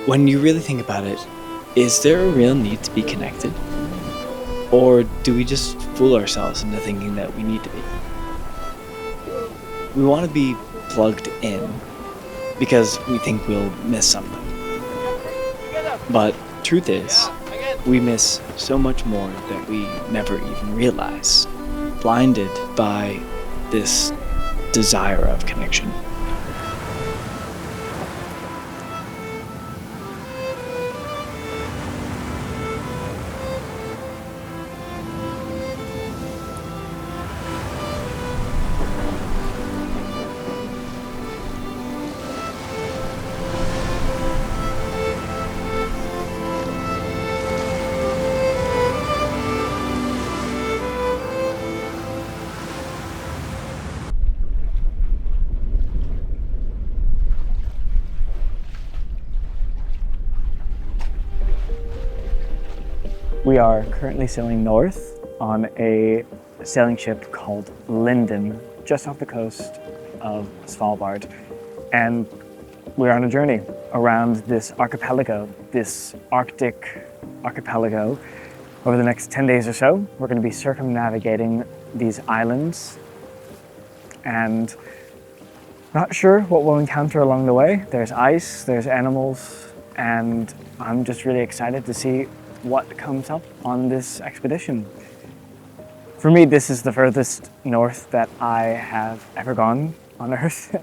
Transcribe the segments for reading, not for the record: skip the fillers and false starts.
When you really think about it, is there a real need to be connected? Or do we just fool ourselves into thinking that we need to be? We want to be plugged in because we think we'll miss something. But truth is, we miss so much more that we never even realize, blinded by this desire of connection. We are currently sailing north on a sailing ship called Linden, just off the coast of Svalbard. And we're on a journey around this archipelago, this Arctic archipelago. Over the next 10 days or so, we're going to be circumnavigating these islands and not sure what we'll encounter along the way. There's ice, there's animals, and I'm just really excited to see what comes up on this expedition. For me, this is the furthest north that I have ever gone on Earth.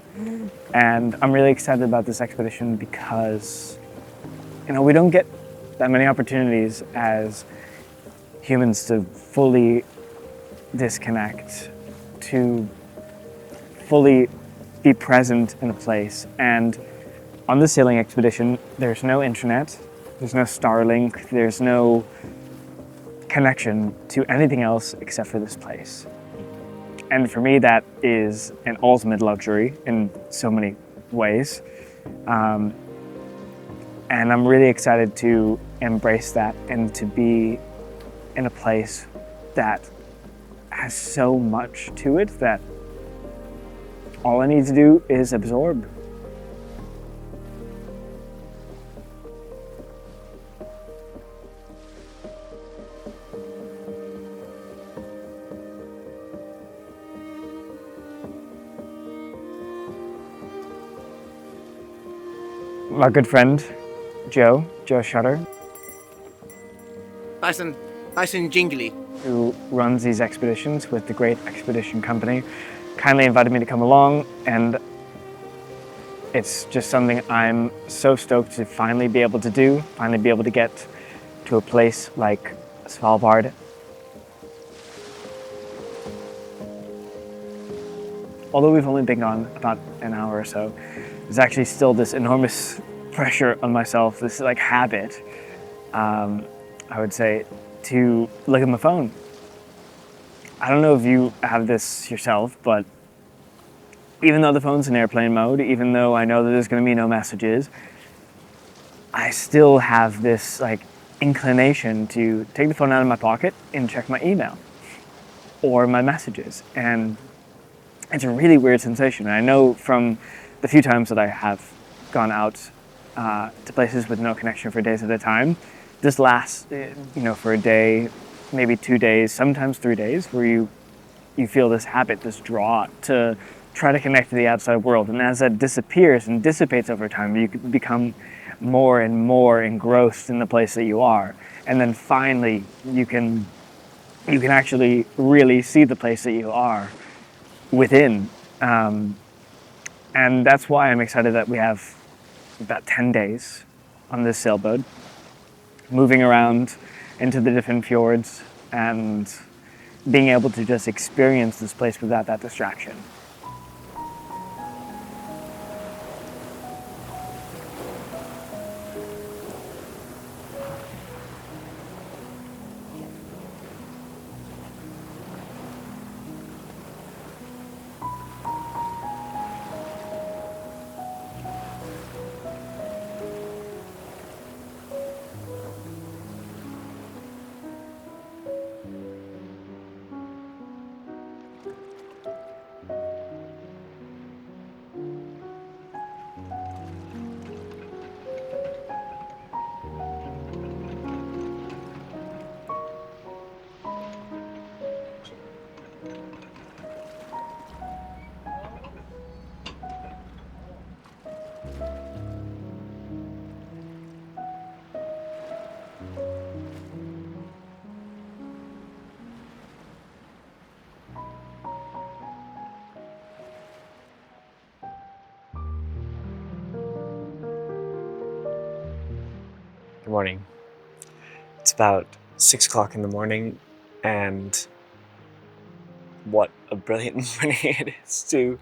And I'm really excited about this expedition because, we don't get that many opportunities as humans to fully disconnect, to fully be present in a place. And on this sailing expedition, there's no internet, there's no Starlink, there's no connection to anything else except for this place. And for me, that is an ultimate luxury in so many ways. And I'm really excited to embrace that and to be in a place that has so much to it that all I need to do is absorb. My good friend, Joe Shutter, Nice and jingly. who runs these expeditions with the Great Expedition Company, kindly invited me to come along, and it's just something I'm so stoked to finally be able to do, finally be able to get to a place like Svalbard. Although we've only been gone about an hour or so, there's actually still this enormous pressure on myself, this habit, I would say, to look at my phone. I don't know if you have this yourself, but even though the phone's in airplane mode, even though I know that there's going to be no messages, I still have this inclination to take the phone out of my pocket and check my email or my messages. And it's a really weird sensation. I know from the few times that I have gone out to places with no connection for days at a time, this lasts, for a day, maybe 2 days, sometimes 3 days, where you feel this habit, this draw to try to connect to the outside world. And as that disappears and dissipates over time, you become more and more engrossed in the place that you are. And then finally, you can actually really see the place that you are within. And that's why I'm excited that we have about 10 days on this sailboat, moving around into the different fjords and being able to just experience this place without that distraction. morning. It's about 6 o'clock in the morning, and what a brilliant morning it is to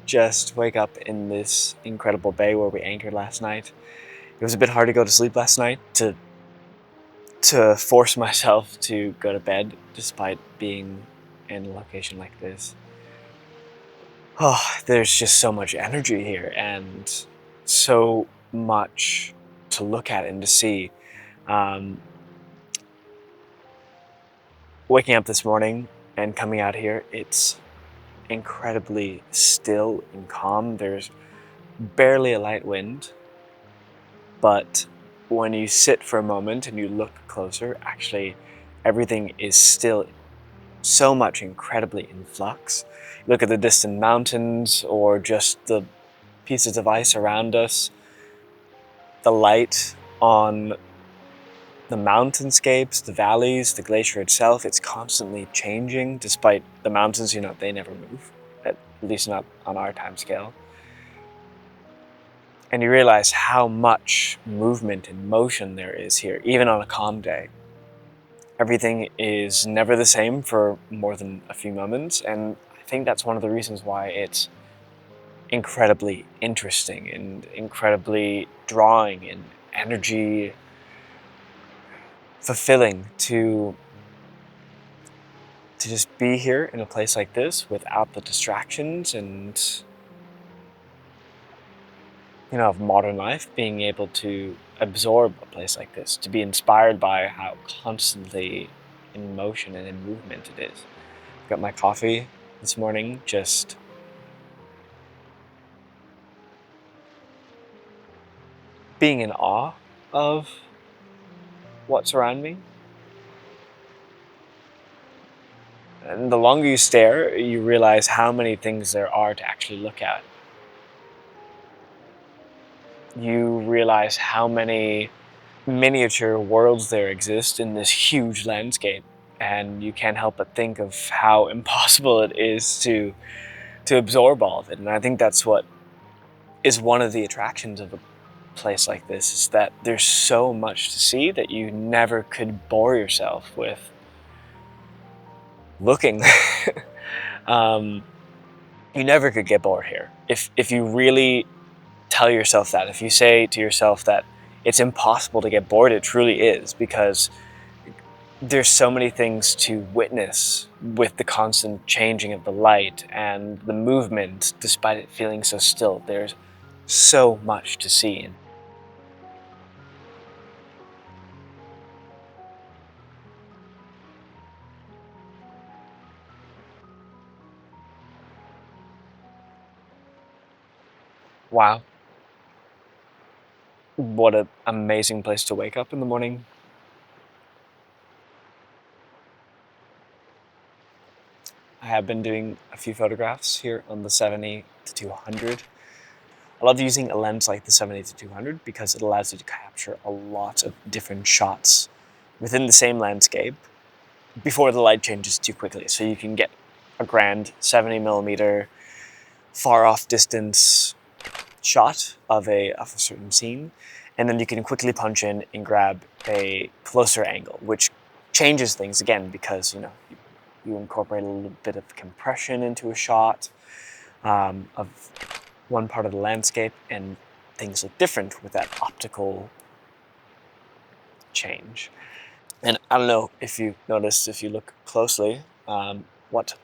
just wake up in this incredible bay where we anchored last night. It was a bit hard to go to sleep last night, to force myself to go to bed despite being in a location like this. Oh, there's just so much energy here and so much to look at and to see. Waking up this morning and coming out here, it's incredibly still and calm. There's barely a light wind, but when you sit for a moment and you look closer, actually everything is still so much incredibly in flux. Look at the distant mountains or just the pieces of ice around us, the light on the mountainscapes, the valleys, the glacier itself, it's constantly changing despite the mountains, they never move, at least not on our time scale. And you realize how much movement and motion there is here, even on a calm day. Everything is never the same for more than a few moments, and I think that's one of the reasons why it's incredibly interesting and incredibly drawing and energy fulfilling to just be here in a place like this without the distractions and of modern life, being able to absorb a place like this, to be inspired by how constantly in motion and in movement it is. Got my coffee this morning, just being in awe of what's around me. And the longer you stare, you realize how many things there are to actually look at. You realize how many miniature worlds there exist in this huge landscape, and you can't help but think of how impossible it is to absorb all of it. And I think that's what is one of the attractions of a place like this, is that there's so much to see that you never could bore yourself with looking. You never could get bored here. If you really tell yourself that, if you say to yourself that it's impossible to get bored, it truly is, because there's so many things to witness with the constant changing of the light and the movement, despite it feeling so still. There's so much to see. Wow. What an amazing place to wake up in the morning. I have been doing a few photographs here on the 70 to 200. I love using a lens like the 70 to 200 because it allows you to capture a lot of different shots within the same landscape before the light changes too quickly. So you can get a grand 70mm far off distance shot of a certain scene, and then you can quickly punch in and grab a closer angle, which changes things again because you incorporate a little bit of compression into a shot of one part of the landscape, and things look different with that optical change. And I don't know if you noticed, if you look closely, what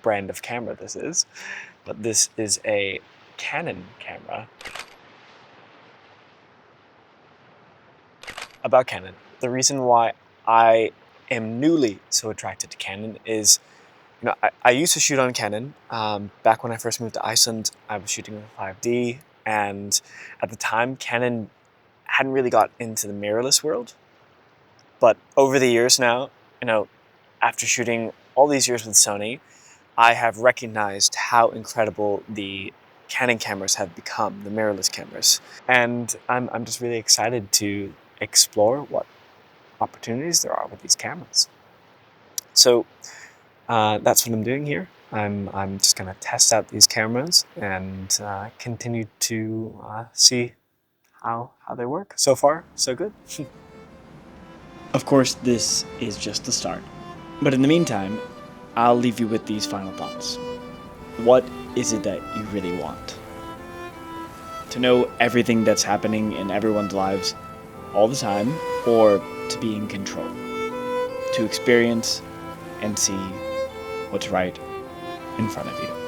brand of camera this is, but this is a Canon camera. About Canon, the reason why I am newly so attracted to Canon is, I used to shoot on Canon. Back when I first moved to Iceland, I was shooting with 5D, and at the time, Canon hadn't really got into the mirrorless world. But over the years now, after shooting all these years with Sony, I have recognized how incredible the Canon cameras have become, the mirrorless cameras. And I'm just really excited to explore what opportunities there are with these cameras. So that's what I'm doing here. I'm just going to test out these cameras and continue to see how they work. So far, so good. Of course, this is just the start. But in the meantime, I'll leave you with these final thoughts. What is it that you really want? To know everything that's happening in everyone's lives all the time, or to be in control? To experience and see what's right in front of you.